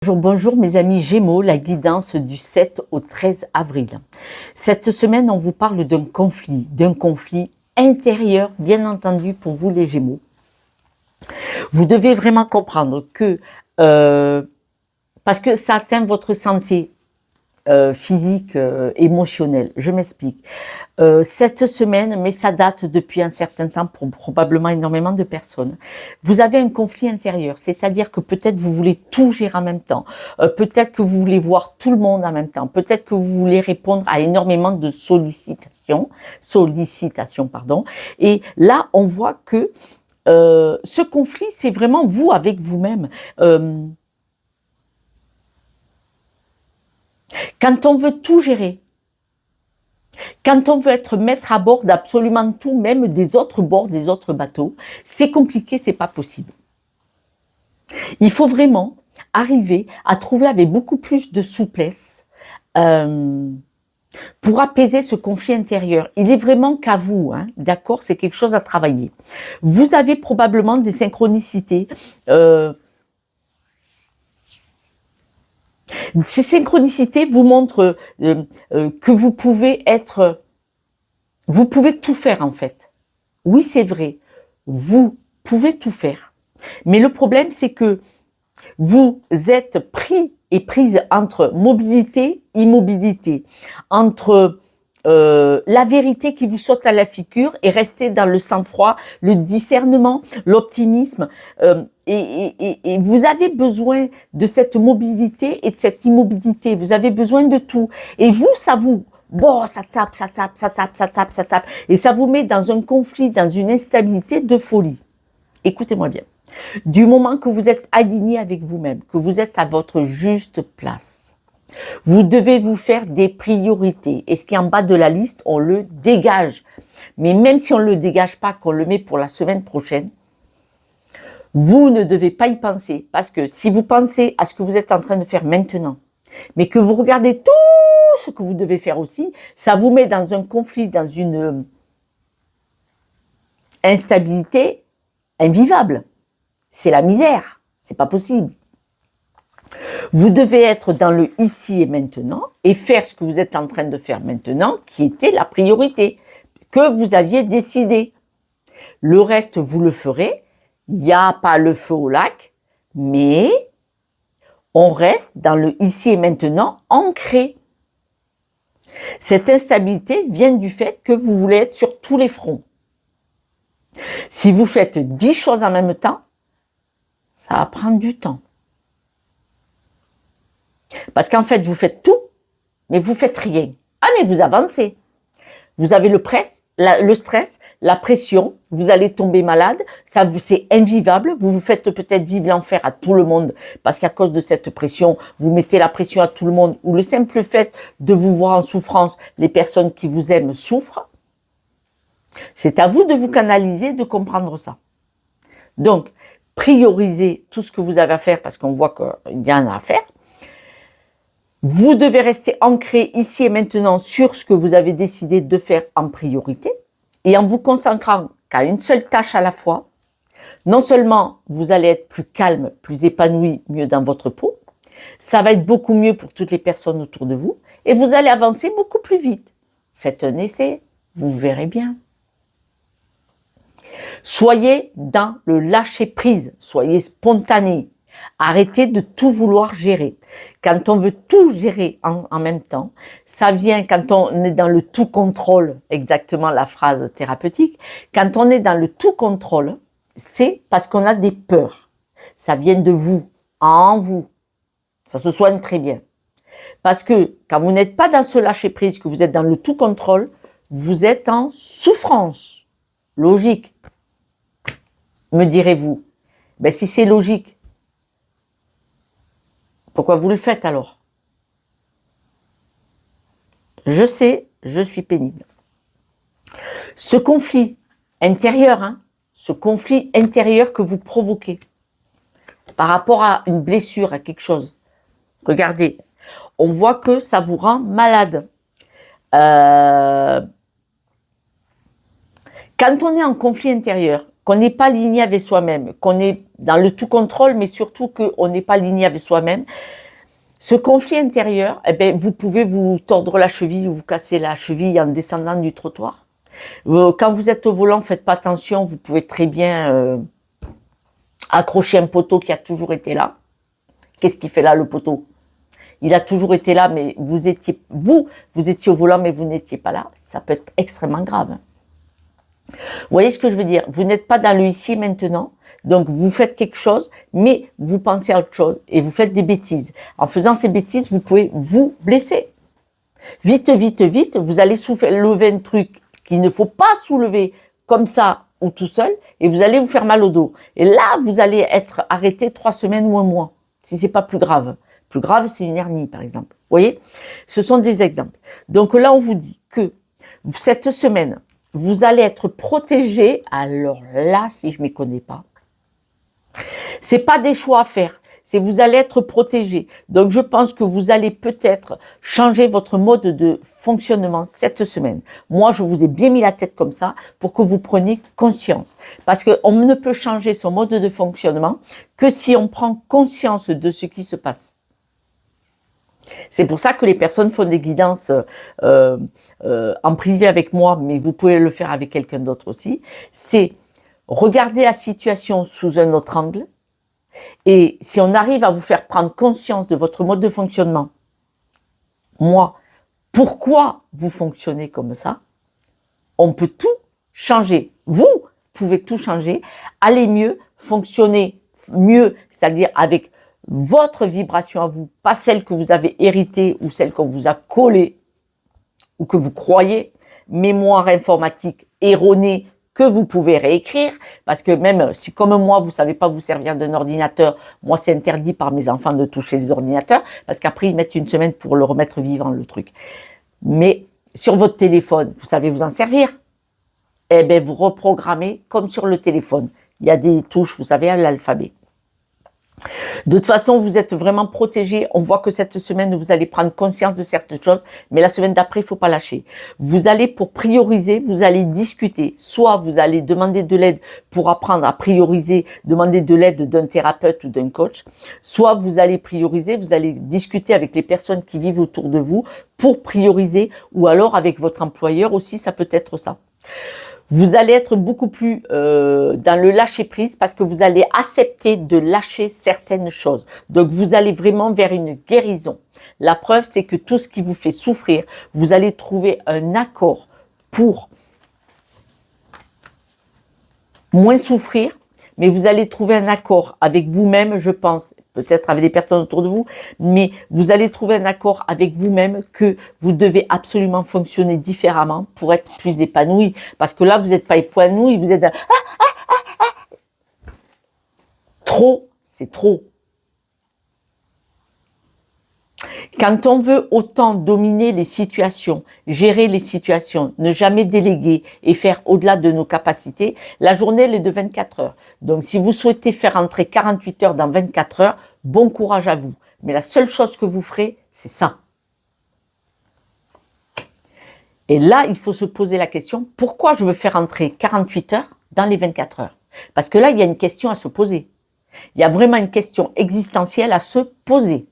Bonjour, bonjour mes amis Gémeaux, la guidance du 7 au 13 avril. Cette semaine, on vous parle d'un conflit intérieur, bien entendu pour vous les Gémeaux. Vous devez vraiment comprendre que, parce que ça atteint votre santé physique, émotionnelle, je m'explique. Cette semaine, mais ça date depuis un certain temps pour probablement énormément de personnes, vous avez un conflit intérieur, c'est-à-dire que peut-être vous voulez tout gérer en même temps, peut-être que vous voulez voir tout le monde en même temps, peut-être que vous voulez répondre à énormément de sollicitations, pardon, et là on voit que ce conflit, c'est vraiment vous avec vous-même. Quand on veut tout gérer, quand on veut être maître à bord d'absolument tout, même des autres bords, des autres bateaux, c'est compliqué, c'est pas possible. Il faut vraiment arriver à trouver avec beaucoup plus de souplesse pour apaiser ce conflit intérieur. Il est vraiment qu'à vous, hein, d'accord? C'est quelque chose à travailler. Vous avez probablement des synchronicités. Ces synchronicités vous montrent que vous pouvez tout faire en fait. Oui, c'est vrai, vous pouvez tout faire. Mais le problème, c'est que vous êtes pris et prise entre mobilité, immobilité, entre la vérité qui vous saute à la figure et rester dans le sang-froid, le discernement, l'optimisme. Et vous avez besoin de cette mobilité et de cette immobilité. Vous avez besoin de tout. Et vous, ça vous... Bon, ça tape. Et ça vous met dans un conflit, dans une instabilité de folie. Écoutez-moi bien. Du moment que vous êtes aligné avec vous-même, que vous êtes à votre juste place, vous devez vous faire des priorités. Et ce qui est en bas de la liste, on le dégage. Mais même si on ne le dégage pas, qu'on le met pour la semaine prochaine, vous ne devez pas y penser. Parce que si vous pensez à ce que vous êtes en train de faire maintenant, mais que vous regardez tout ce que vous devez faire aussi, ça vous met dans un conflit, dans une instabilité invivable. C'est la misère. C'est pas possible. Vous devez être dans le ici et maintenant et faire ce que vous êtes en train de faire maintenant, qui était la priorité, que vous aviez décidé. Le reste, vous le ferez. Il n'y a pas le feu au lac, mais on reste dans le ici et maintenant ancré. Cette instabilité vient du fait que vous voulez être sur tous les fronts. Si vous faites 10 choses en même temps, ça va prendre du temps. Parce qu'en fait, vous faites tout, mais vous faites rien. Ah, mais vous avancez. Vous avez le stress, la pression, vous allez tomber malade, c'est invivable, vous vous faites peut-être vivre l'enfer à tout le monde, parce qu'à cause de cette pression, vous mettez la pression à tout le monde, ou le simple fait de vous voir en souffrance, les personnes qui vous aiment souffrent. C'est à vous de vous canaliser, de comprendre ça. Donc, priorisez tout ce que vous avez à faire, parce qu'on voit qu'il y en a à faire. Vous devez rester ancré ici et maintenant sur ce que vous avez décidé de faire en priorité et en vous concentrant qu'à une seule tâche à la fois. Non seulement vous allez être plus calme, plus épanoui, mieux dans votre peau, ça va être beaucoup mieux pour toutes les personnes autour de vous et vous allez avancer beaucoup plus vite. Faites un essai, vous verrez bien. Soyez dans le lâcher-prise, soyez spontané. Arrêtez de tout vouloir gérer. Quand on veut tout gérer en même temps, ça vient quand on est dans le tout contrôle, exactement la phrase thérapeutique, quand on est dans le tout contrôle, c'est parce qu'on a des peurs. Ça vient de vous, en vous. Ça se soigne très bien. Parce que quand vous n'êtes pas dans ce lâcher-prise, que vous êtes dans le tout contrôle, vous êtes en souffrance. Logique. Me direz-vous. Ben si c'est logique, pourquoi vous le faites alors? Je sais, je suis pénible. Ce conflit intérieur, ce conflit intérieur que vous provoquez par rapport à une blessure, à quelque chose, regardez, on voit que ça vous rend malade. Quand on est en conflit intérieur, qu'on n'est pas aligné avec soi-même, qu'on est dans le tout contrôle, mais surtout qu'on n'est pas aligné avec soi-même, ce conflit intérieur, eh bien, vous pouvez vous tordre la cheville ou vous casser la cheville en descendant du trottoir. Quand vous êtes au volant, faites pas attention, vous pouvez très bien accrocher un poteau qui a toujours été là. Qu'est-ce qu'il fait là, le poteau? Il a toujours été là, mais vous étiez au volant, mais vous n'étiez pas là. Ça peut être extrêmement grave. Vous voyez ce que je veux dire? Vous n'êtes pas dans le ici et maintenant. Donc, vous faites quelque chose, mais vous pensez à autre chose et vous faites des bêtises. En faisant ces bêtises, vous pouvez vous blesser. Vite, vite, vite, vous allez soulever un truc qu'il ne faut pas soulever comme ça ou tout seul et vous allez vous faire mal au dos. Et là, vous allez être arrêté 3 semaines ou un mois, si c'est pas plus grave. Plus grave, c'est une hernie, par exemple. Vous voyez? Ce sont des exemples. Donc là, on vous dit que cette semaine, vous allez être protégé. Alors là, si je ne m'y connais pas, c'est pas des choix à faire. C'est vous allez être protégé. Donc, je pense que vous allez peut-être changer votre mode de fonctionnement cette semaine. Moi, je vous ai bien mis la tête comme ça pour que vous preniez conscience. Parce qu'on ne peut changer son mode de fonctionnement que si on prend conscience de ce qui se passe. C'est pour ça que les personnes font des guidances en privé avec moi, mais vous pouvez le faire avec quelqu'un d'autre aussi. C'est regarder la situation sous un autre angle. Et si on arrive à vous faire prendre conscience de votre mode de fonctionnement, moi, pourquoi vous fonctionnez comme ça, on peut tout changer. Vous pouvez tout changer, aller mieux, fonctionner mieux, c'est-à-dire avec votre vibration à vous, pas celle que vous avez héritée ou celle qu'on vous a collée ou que vous croyez, mémoire informatique erronée que vous pouvez réécrire, parce que même si comme moi, vous savez pas vous servir d'un ordinateur, moi c'est interdit par mes enfants de toucher les ordinateurs, parce qu'après ils mettent une semaine pour le remettre vivant le truc. Mais sur votre téléphone, vous savez vous en servir, eh bien vous reprogrammez comme sur le téléphone. Il y a des touches, vous savez, à l'alphabet. De toute façon, vous êtes vraiment protégé. On voit que cette semaine, vous allez prendre conscience de certaines choses, mais la semaine d'après, il faut pas lâcher. Vous allez, pour prioriser, vous allez discuter. Soit vous allez demander de l'aide pour apprendre à prioriser, demander de l'aide d'un thérapeute ou d'un coach. Soit vous allez prioriser, vous allez discuter avec les personnes qui vivent autour de vous pour prioriser, ou alors avec votre employeur aussi, ça peut être ça. Vous allez être beaucoup plus dans le lâcher-prise parce que vous allez accepter de lâcher certaines choses. Donc, vous allez vraiment vers une guérison. La preuve, c'est que tout ce qui vous fait souffrir, vous allez trouver un accord pour moins souffrir, mais vous allez trouver un accord avec vous-même, je pense, peut-être avec des personnes autour de vous, mais vous allez trouver un accord avec vous-même que vous devez absolument fonctionner différemment pour être plus épanoui. Parce que là, vous n'êtes pas épanoui, vous êtes trop, c'est trop. Quand on veut autant dominer les situations, gérer les situations, ne jamais déléguer et faire au-delà de nos capacités, la journée elle est de 24 heures. Donc si vous souhaitez faire entrer 48 heures dans 24 heures, bon courage à vous. Mais la seule chose que vous ferez, c'est ça. Et là, il faut se poser la question, pourquoi je veux faire entrer 48 heures dans les 24 heures? Parce que là, il y a une question à se poser. Il y a vraiment une question existentielle à se poser.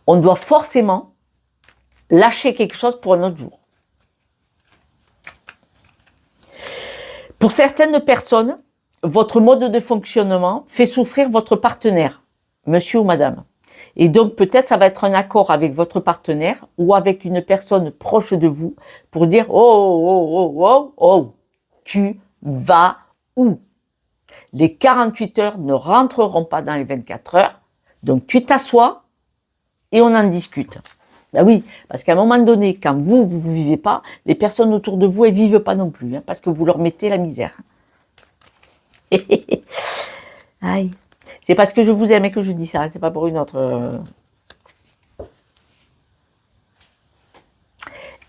On doit forcément lâcher quelque chose pour un autre jour. Pour certaines personnes, votre mode de fonctionnement fait souffrir votre partenaire, monsieur ou madame. Et donc peut-être ça va être un accord avec votre partenaire ou avec une personne proche de vous pour dire oh, tu vas où? Les 48 heures ne rentreront pas dans les 24 heures, donc tu t'assois et on en discute. Ben oui, parce qu'à un moment donné, quand vous vivez pas, les personnes autour de vous, elles vivent pas non plus, parce que vous leur mettez la misère. Aïe. C'est parce que je vous aime et que je dis ça, c'est pas pour une autre.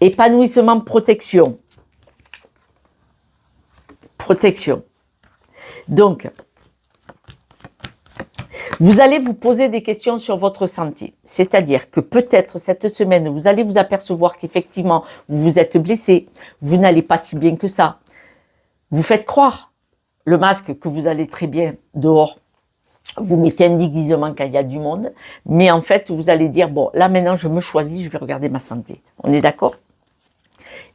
Épanouissement, protection. Protection. Donc, Vous allez vous poser des questions sur votre santé. C'est-à-dire que peut-être cette semaine, vous allez vous apercevoir qu'effectivement, vous vous êtes blessé, vous n'allez pas si bien que ça. Vous faites croire le masque que vous allez très bien dehors. Vous mettez un déguisement quand il y a du monde. Mais en fait, vous allez dire, bon, là maintenant, je me choisis, je vais regarder ma santé. On est d'accord?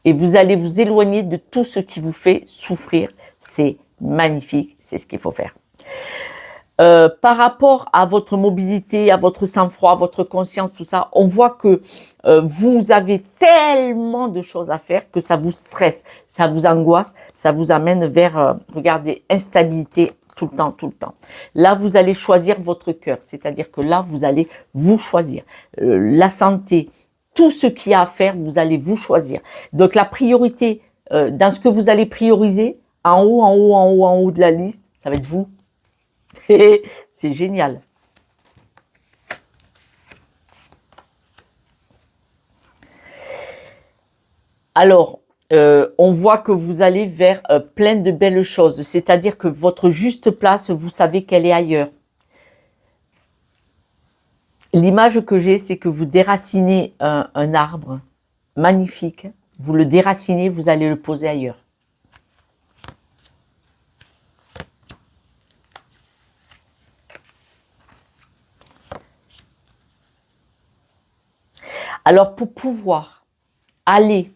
Et vous allez vous éloigner de tout ce qui vous fait souffrir. C'est magnifique, c'est ce qu'il faut faire. Par rapport à votre mobilité, à votre sang-froid, à votre conscience, tout ça, on voit que vous avez tellement de choses à faire que ça vous stresse, ça vous angoisse, ça vous amène vers, regardez, instabilité tout le temps, tout le temps. Là, vous allez choisir votre cœur, c'est-à-dire que là, vous allez vous choisir. La santé, tout ce qu'il y a à faire, vous allez vous choisir. Donc, la priorité, dans ce que vous allez prioriser, en haut, en haut, en haut, en haut de la liste, ça va être vous. C'est génial. Alors, on voit que vous allez vers plein de belles choses. C'est-à-dire que votre juste place, vous savez qu'elle est ailleurs. L'image que j'ai, c'est que vous déracinez un arbre magnifique. Vous le déracinez, vous allez le poser ailleurs. Alors, pour pouvoir aller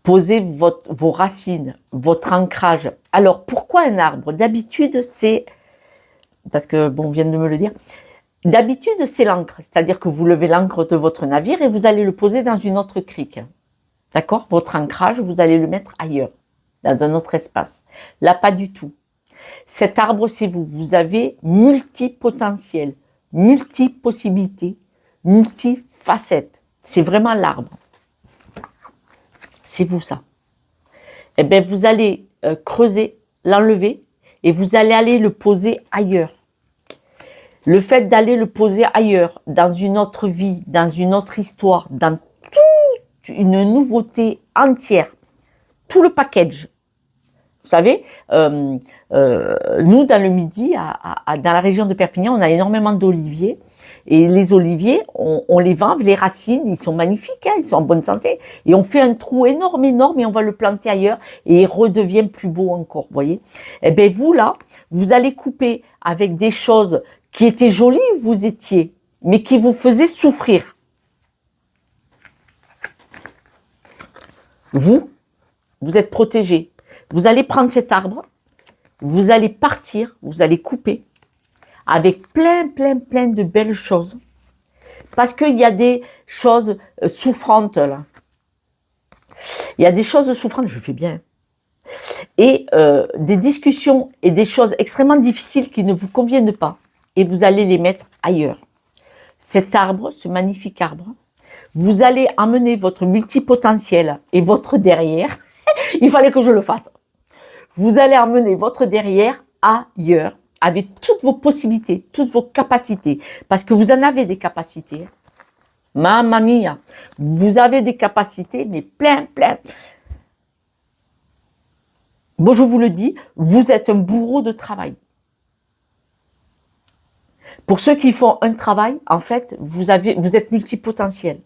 poser vos racines, votre ancrage. Alors, pourquoi un arbre? D'habitude, c'est... Parce que, bon, on vient de me le dire. D'habitude, c'est l'ancre. C'est-à-dire que vous levez l'ancre de votre navire et vous allez le poser dans une autre crique. D'accord? Votre ancrage, vous allez le mettre ailleurs, dans un autre espace. Là, pas du tout. Cet arbre, c'est vous. Vous avez multipotentiel, multipossibilités, multifacettes. C'est vraiment l'arbre. C'est vous ça. Eh bien, vous allez creuser, l'enlever et vous allez aller le poser ailleurs. Le fait d'aller le poser ailleurs, dans une autre vie, dans une autre histoire, dans toute une nouveauté entière, tout le package. Vous savez, nous, dans le Midi, dans la région de Perpignan, on a énormément d'oliviers. Et les oliviers, on les vend, les racines, ils sont magnifiques, hein, ils sont en bonne santé. Et on fait un trou énorme, énorme, et on va le planter ailleurs, et il redevient plus beau encore, vous voyez. Eh bien, vous, là, vous allez couper avec des choses qui étaient jolies où vous étiez, mais qui vous faisaient souffrir. Vous êtes protégés. Vous allez prendre cet arbre, vous allez partir, vous allez couper avec plein de belles choses. Parce qu'il y a des choses souffrantes là. Il y a des choses souffrantes, je fais bien. Et des discussions et des choses extrêmement difficiles qui ne vous conviennent pas. Et vous allez les mettre ailleurs. Cet arbre, ce magnifique arbre, vous allez emmener votre multipotentiel et votre derrière. Il fallait que je le fasse. Vous allez emmener votre derrière ailleurs avec toutes vos possibilités, toutes vos capacités. Parce que vous en avez des capacités. Mamma mia, vous avez des capacités, mais plein. Bon, je vous le dis, vous êtes un bourreau de travail. Pour ceux qui font un travail, en fait, vous êtes multipotentiel.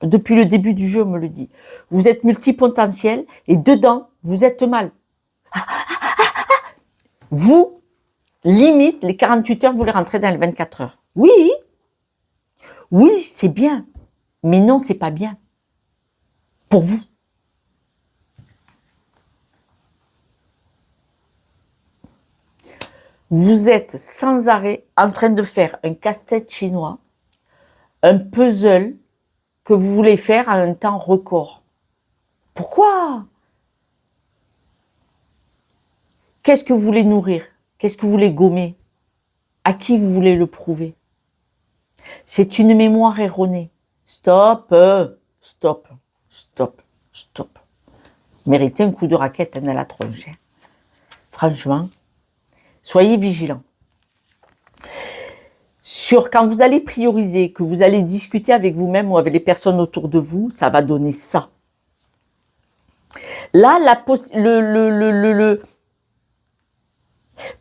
Depuis le début du jeu, on me le dit. Vous êtes multipotentiel et dedans, vous êtes mal. Vous, limite, les 48 heures, vous les rentrez dans les 24 heures. Oui, c'est bien. Mais non, c'est pas bien. Pour vous. Vous êtes sans arrêt en train de faire un casse-tête chinois, un puzzle que vous voulez faire en un temps record. Pourquoi? Qu'est-ce que vous voulez nourrir? Qu'est-ce que vous voulez gommer? À qui vous voulez le prouver? C'est une mémoire erronée. Stop. Méritez un coup de raquette dans la tronche. Franchement, soyez vigilants. Quand vous allez prioriser, que vous allez discuter avec vous-même ou avec les personnes autour de vous, ça va donner ça. Là,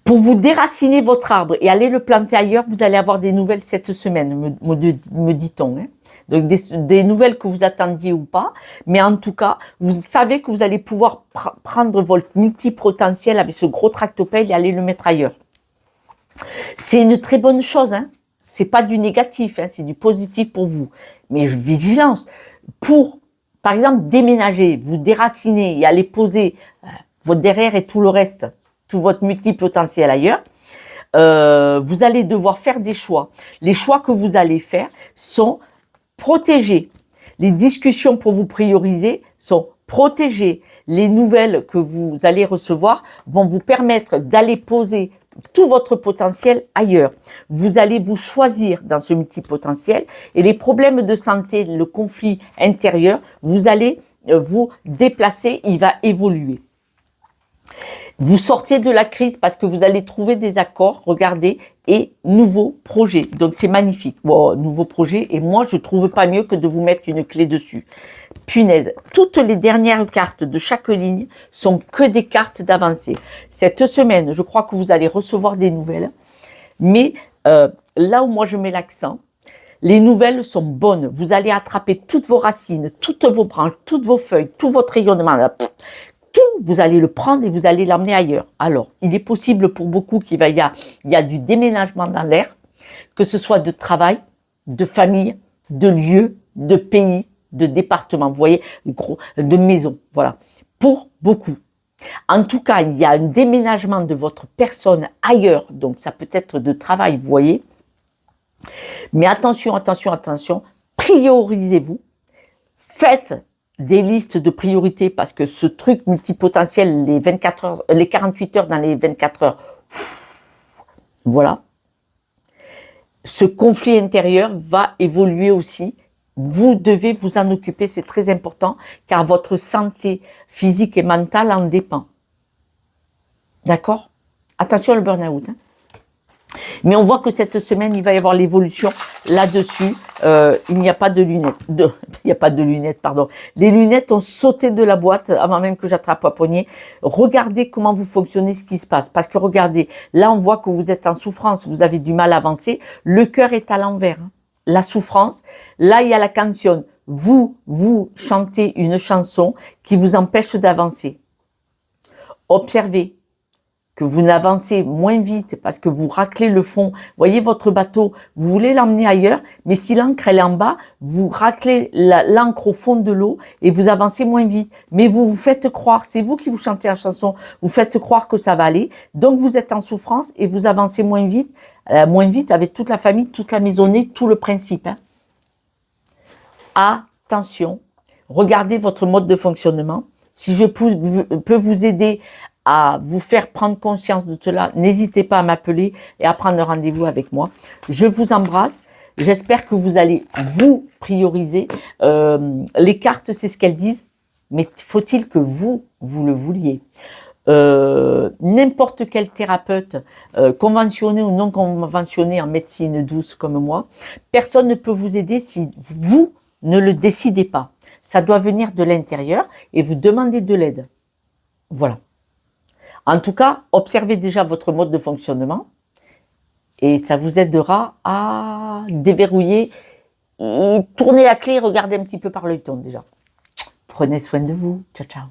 Pour vous déraciner votre arbre et aller le planter ailleurs, vous allez avoir des nouvelles cette semaine, me dit-on. Hein. Donc des nouvelles que vous attendiez ou pas, mais en tout cas, vous savez que vous allez pouvoir prendre votre multipotentiel avec ce gros tractopelle et aller le mettre ailleurs. C'est une très bonne chose, hein. C'est pas du négatif, hein, c'est du positif pour vous. Mais vigilance, pour, par exemple, déménager, vous déraciner et aller poser votre derrière et tout le reste, tout votre multipotentiel ailleurs, vous allez devoir faire des choix. Les choix que vous allez faire sont protégés. Les discussions pour vous prioriser sont protégées. Les nouvelles que vous allez recevoir vont vous permettre d'aller poser tout votre potentiel ailleurs. Vous allez vous choisir dans ce multipotentiel et les problèmes de santé, le conflit intérieur, vous allez vous déplacer, il va évoluer. Vous sortez de la crise parce que vous allez trouver des accords, regardez, et nouveaux projets. Donc c'est magnifique. Bon, nouveau projet, et moi je trouve pas mieux que de vous mettre une clé dessus. Punaise, toutes les dernières cartes de chaque ligne sont que des cartes d'avancée. Cette semaine, je crois que vous allez recevoir des nouvelles, mais là où moi je mets l'accent, les nouvelles sont bonnes. Vous allez attraper toutes vos racines, toutes vos branches, toutes vos feuilles, tout votre rayonnement. Tout, vous allez le prendre et vous allez l'emmener ailleurs. Alors, il est possible pour beaucoup qu'il y a du déménagement dans l'air, que ce soit de travail, de famille, de lieu, de pays, de département, vous voyez, de maison, voilà. Pour beaucoup. En tout cas, il y a un déménagement de votre personne ailleurs, donc ça peut être de travail, vous voyez. Mais attention, attention, attention, priorisez-vous, faites des listes de priorités parce que ce truc multipotentiel, les 24 heures, les 48 heures dans les 24 heures, voilà. Ce conflit intérieur va évoluer aussi. Vous devez vous en occuper, c'est très important, car votre santé physique et mentale en dépend. D'accord? Attention au burn-out. Hein. Mais on voit que cette semaine, il va y avoir l'évolution là-dessus. Il n'y a pas de lunettes. Il n'y a pas de lunettes, pardon. Les lunettes ont sauté de la boîte avant même que j'attrape la poignée. Regardez comment vous fonctionnez, ce qui se passe. Parce que regardez, là, on voit que vous êtes en souffrance. Vous avez du mal à avancer. Le cœur est à l'envers. Hein. La souffrance. Là, il y a la canción. Vous chantez une chanson qui vous empêche d'avancer. Observez que vous n'avancez moins vite parce que vous raclez le fond. Voyez votre bateau, vous voulez l'emmener ailleurs, mais si l'ancre elle est en bas, vous raclez l'ancre au fond de l'eau et vous avancez moins vite. Mais vous vous faites croire, c'est vous qui vous chantez la chanson, vous faites croire que ça va aller. Donc vous êtes en souffrance et vous avancez moins vite avec toute la famille, toute la maisonnée, tout le principe. Hein. Attention, regardez votre mode de fonctionnement. Si je peux vous aider à vous faire prendre conscience de cela, n'hésitez pas à m'appeler et à prendre rendez-vous avec moi. Je vous embrasse. J'espère que vous allez vous prioriser. Les cartes, c'est ce qu'elles disent, mais faut-il que vous le vouliez. N'importe quel thérapeute, conventionné ou non conventionné en médecine douce comme moi, personne ne peut vous aider si vous ne le décidez pas. Ça doit venir de l'intérieur et vous demandez de l'aide. Voilà. En tout cas, observez déjà votre mode de fonctionnement et ça vous aidera à déverrouiller et tourner la clé et regarder un petit peu par l'œilleton déjà. Prenez soin de vous. Ciao, ciao.